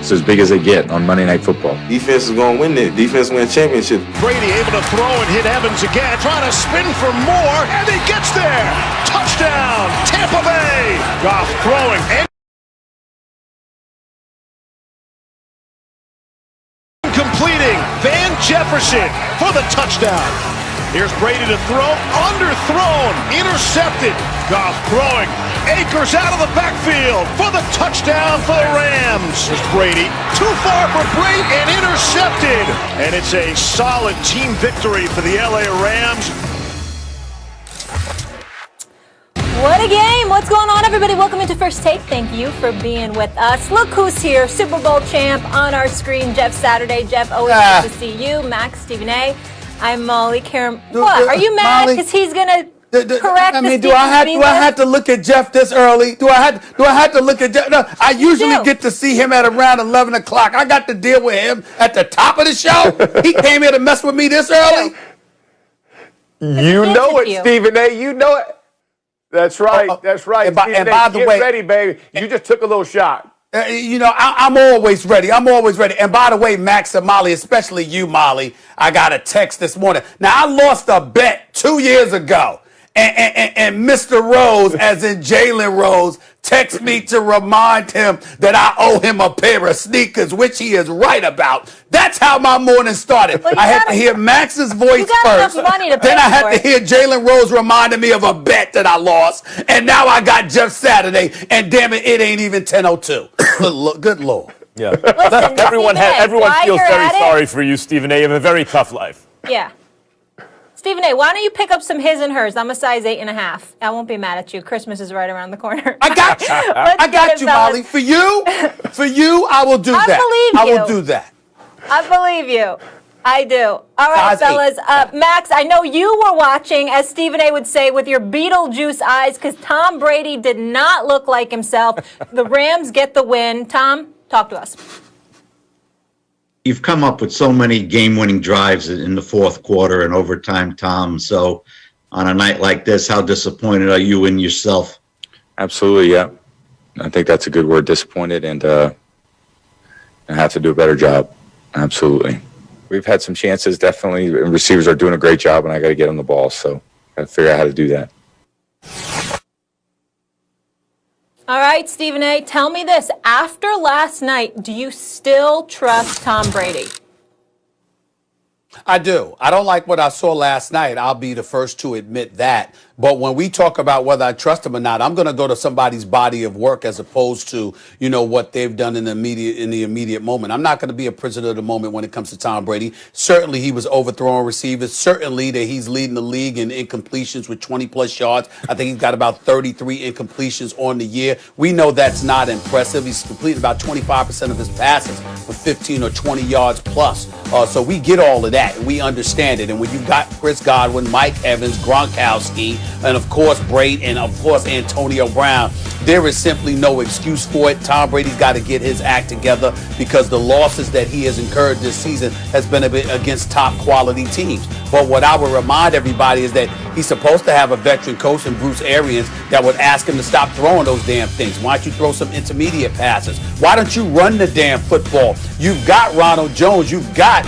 It's as big as they get on Monday Night Football. Defense is going to win it. Defense win championship. Brady able to throw and hit Evans again, trying to spin for more, and he gets there. Touchdown, Tampa Bay. Goff throwing and completing. Van Jefferson for the touchdown. Here's Brady to throw, underthrown, intercepted. Goff throwing, Akers out of the backfield for the touchdown for the Rams. Here's Brady, too far for Brady and intercepted. And it's a solid team victory for the LA Rams. What a game. What's going on, everybody? Welcome into First Take. Thank you for being with us. Look who's here. Super Bowl champ on our screen, Jeff Saturday. Jeff, always good to see you. Max, Stephen A. I'm Molly. Karen. What? Are you mad because he's going to correct do I have to look at Jeff this early? Do I have to look at Jeff? No, I usually get to see him at around 11 o'clock. I got to deal with him at the top of the show. He came here to mess with me this early. You know it, Stephen A. You know it. That's right. That's right. And by the way, ready, baby. You just took a little shot. I'm always ready. I'm always ready. And by the way, Max and Molly, especially you, Molly, I got a text this morning. Now, I lost a bet 2 years ago. And Mr. Rose, as in Jalen Rose, texts me to remind him that I owe him a pair of sneakers, which he is right about. That's how my morning started. Well, I had to hear Max's voice first. Then I had to hear Jalen Rose reminding me of a bet that I lost. And now I got Jeff Saturday. And damn it, it ain't even 10:02. Good Lord. Yeah. Listen, everyone feels very sorry for you, Stephen A. You have a very tough life. Yeah. Stephen A., why don't you pick up some his and hers? I'm a size 8.5. I won't be mad at you. Christmas is right around the corner. I got you. I got you, Molly. For you, I will do that. I believe you. I will do that. I believe you. I do. All right, fellas. Max, I know you were watching, as Stephen A. would say, with your Beetlejuice eyes, because Tom Brady did not look like himself. The Rams get the win. Tom, talk to us. You've come up with so many game-winning drives in the fourth quarter and overtime, Tom. So on a night like this, how disappointed are you in yourself? Absolutely, yeah. I think that's a good word, disappointed, and I have to do a better job. Absolutely. We've had some chances, definitely, and receivers are doing a great job, and I got to get them the ball, so I got to figure out how to do that. All right, Stephen A., tell me this. After last night, do you still trust Tom Brady? I do. I don't like what I saw last night. I'll be the first to admit that. But when we talk about whether I trust him or not, I'm going to go to somebody's body of work as opposed to, what they've done in the immediate moment. I'm not going to be a prisoner of the moment when it comes to Tom Brady. Certainly, he was overthrowing receivers. Certainly, that he's leading the league in incompletions with 20-plus yards. I think he's got about 33 incompletions on the year. We know that's not impressive. He's completed about 25% of his passes for 15 or 20 yards plus. So we get all of that, and we understand it. And when you got Chris Godwin, Mike Evans, Gronkowski, and of course Brady, and of course Antonio Brown, there is simply no excuse for it. Tom Brady's got to get his act together because the losses that he has incurred this season has been against top quality teams. But what I would remind everybody is that he's supposed to have a veteran coach in Bruce Arians that would ask him to stop throwing those damn things. Why don't you throw some intermediate passes? Why don't you run the damn football? You've got Ronald Jones. You've got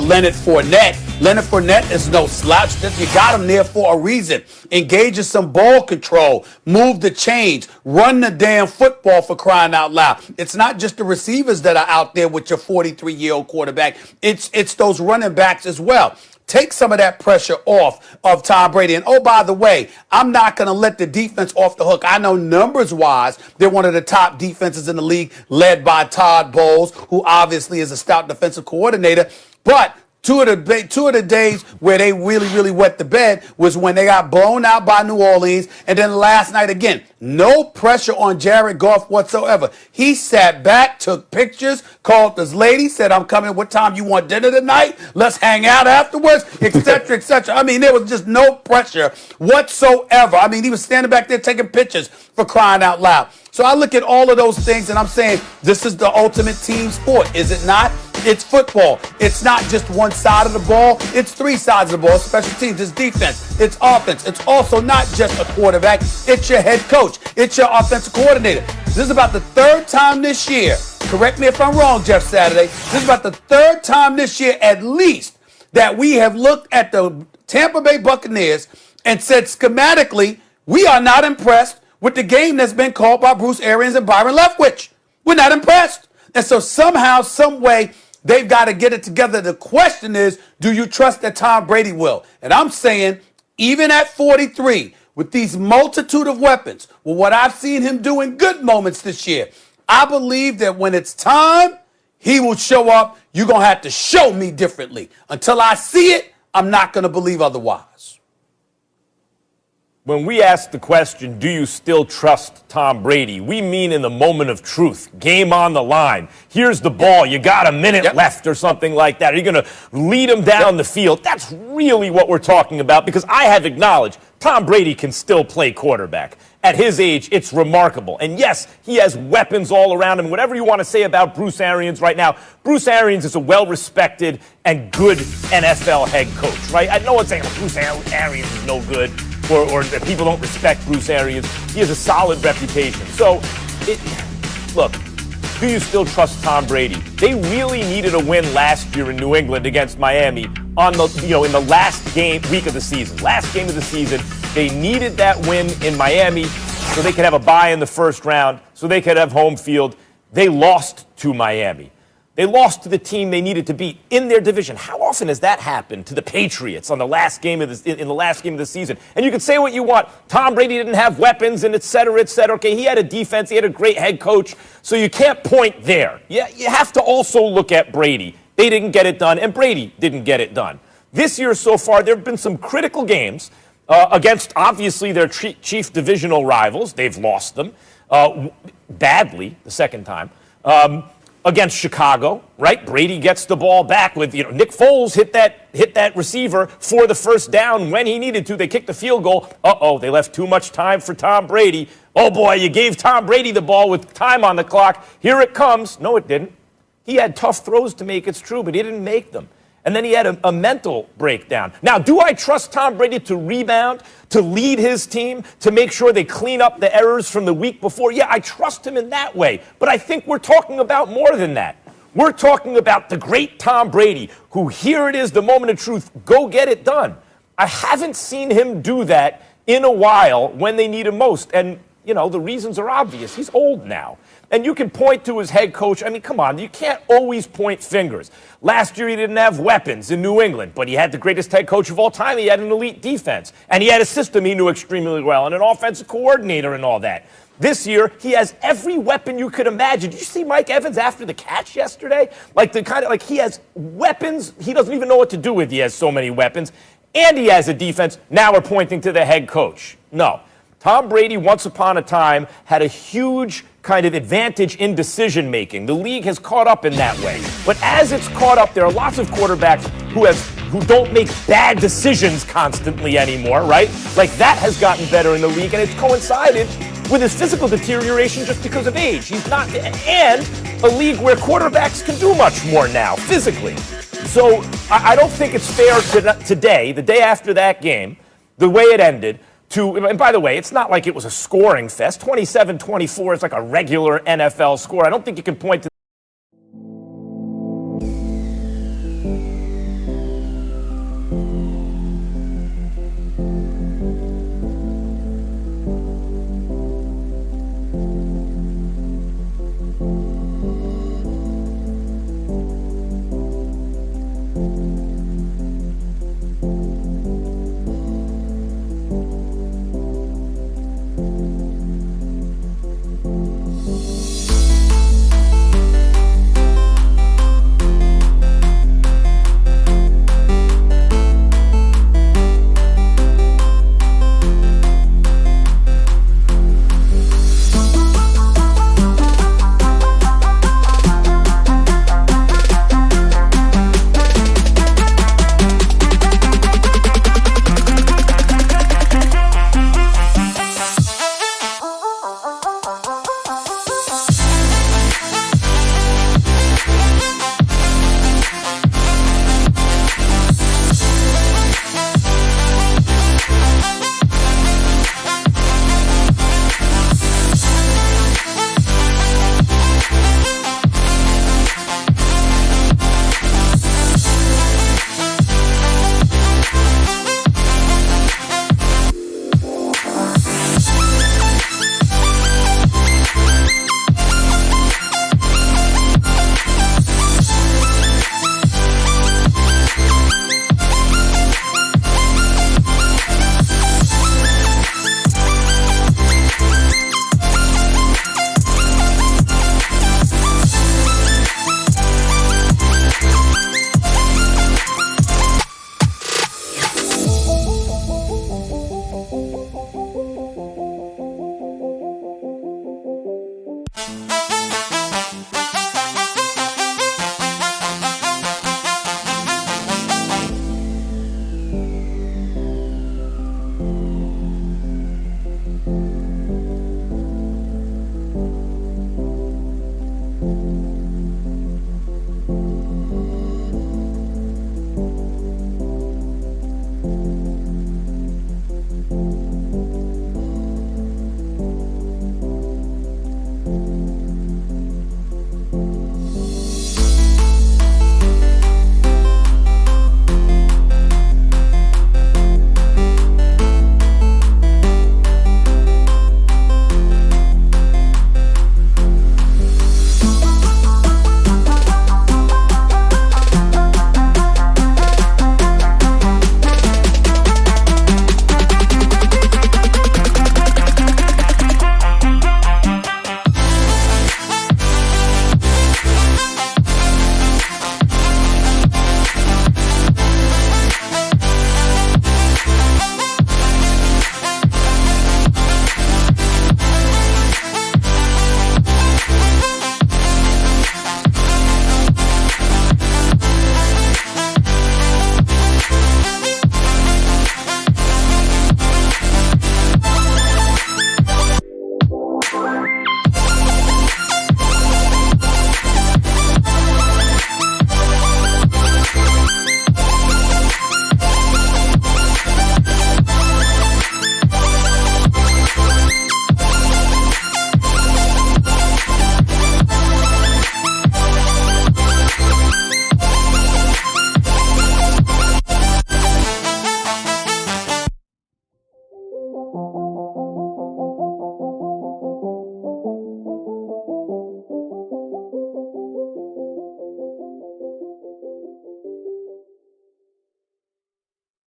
Leonard Fournette. Leonard Fournette is no slouch. You got him there for a reason. Engage in some ball control. Move the chains. Run the damn football, for crying out loud. It's not just the receivers that are out there with your 43-year-old quarterback. It's those running backs as well. Take some of that pressure off of Tom Brady. And, oh, by the way, I'm not going to let the defense off the hook. I know numbers-wise, they're one of the top defenses in the league, led by Todd Bowles, who obviously is a stout defensive coordinator. But two of the days where they really wet the bed was when they got blown out by New Orleans. And then last night, again, no pressure on Jared Goff whatsoever. He sat back, took pictures, called his lady, said, I'm coming. What time you want dinner tonight? Let's hang out afterwards, etc., etc. I mean, there was just no pressure whatsoever. I mean, he was standing back there taking pictures, for crying out loud. So I look at all of those things and I'm saying, this is the ultimate team sport, is it not? It's football. It's not just one side of the ball. It's three sides of the ball. Special teams. It's defense. It's offense. It's also not just a quarterback. It's your head coach. It's your offensive coordinator. This is about the third time this year correct me if I'm wrong, Jeff Saturday, this is about the third time this year at least that we have looked at the Tampa Bay Buccaneers and said schematically, we are not impressed with the game that's been called by Bruce Arians and Byron Leftwich. We're not impressed. And so somehow, some way, they've got to get it together. The question is, do you trust that Tom Brady will? And I'm saying, even at 43, with these multitude of weapons, with what I've seen him do in good moments this year, I believe that when it's time, he will show up. You're going to have to show me differently. Until I see it, I'm not going to believe otherwise. When we ask the question, do you still trust Tom Brady? We mean in the moment of truth, game on the line. Here's the ball. You got a minute left or something like that. Are you going to lead him down the field? That's really what we're talking about, because I have acknowledged Tom Brady can still play quarterback. At his age, it's remarkable. And yes, he has weapons all around him. Whatever you want to say about Bruce Arians right now, Bruce Arians is a well-respected and good NFL head coach, right? I know it's saying Bruce Arians is no good, or that people don't respect Bruce Arians. He has a solid reputation. So, look, do you still trust Tom Brady? They really needed a win last year in New England against Miami on the, in the last week of the season. Last game of the season, they needed that win in Miami so they could have a bye in the first round, so they could have home field. They lost to Miami. They lost to the team they needed to beat in their division. How often has that happened to the Patriots on the last game of in the last game of the season? And you can say what you want. Tom Brady didn't have weapons and et cetera, et cetera. Okay, he had a defense. He had a great head coach. So you can't point there. Yeah, you have to also look at Brady. They didn't get it done, and Brady didn't get it done. This year so far, there have been some critical games against, obviously, their chief divisional rivals. They've lost them badly the second time. Against Chicago, right? Brady gets the ball back with, Nick Foles hit that receiver for the first down when he needed to. They kicked the field goal. They left too much time for Tom Brady. Oh boy, you gave Tom Brady the ball with time on the clock. Here it comes. No, it didn't. He had tough throws to make, it's true, but he didn't make them. And then he had a mental breakdown. Now, do I trust Tom Brady to rebound, to lead his team, to make sure they clean up the errors from the week before? Yeah, I trust him in that way. But I think we're talking about more than that. We're talking about the great Tom Brady, who, here it is, the moment of truth, go get it done. I haven't seen him do that in a while when they need him most. And, the reasons are obvious. He's old now. And you can point to his head coach. I mean, come on, you can't always point fingers. Last year, he didn't have weapons in New England, but he had the greatest head coach of all time. He had an elite defense, and he had a system he knew extremely well, and an offensive coordinator and all that. This year, he has every weapon you could imagine. Did you see Mike Evans after the catch yesterday? He has weapons he doesn't even know what to do with. He has so many weapons, and he has a defense. Now we're pointing to the head coach. No. Tom Brady, once upon a time, had a huge kind of advantage in decision-making. The league has caught up in that way. But as it's caught up, there are lots of quarterbacks who don't make bad decisions constantly anymore, right? Like, that has gotten better in the league, and it's coincided with his physical deterioration just because of age. He's not, and a league where quarterbacks can do much more now, physically. So I don't think it's fair today, the day after that game, the way it ended, and by the way, it's not like it was a scoring fest. 27-24 is like a regular NFL score. I don't think you can point to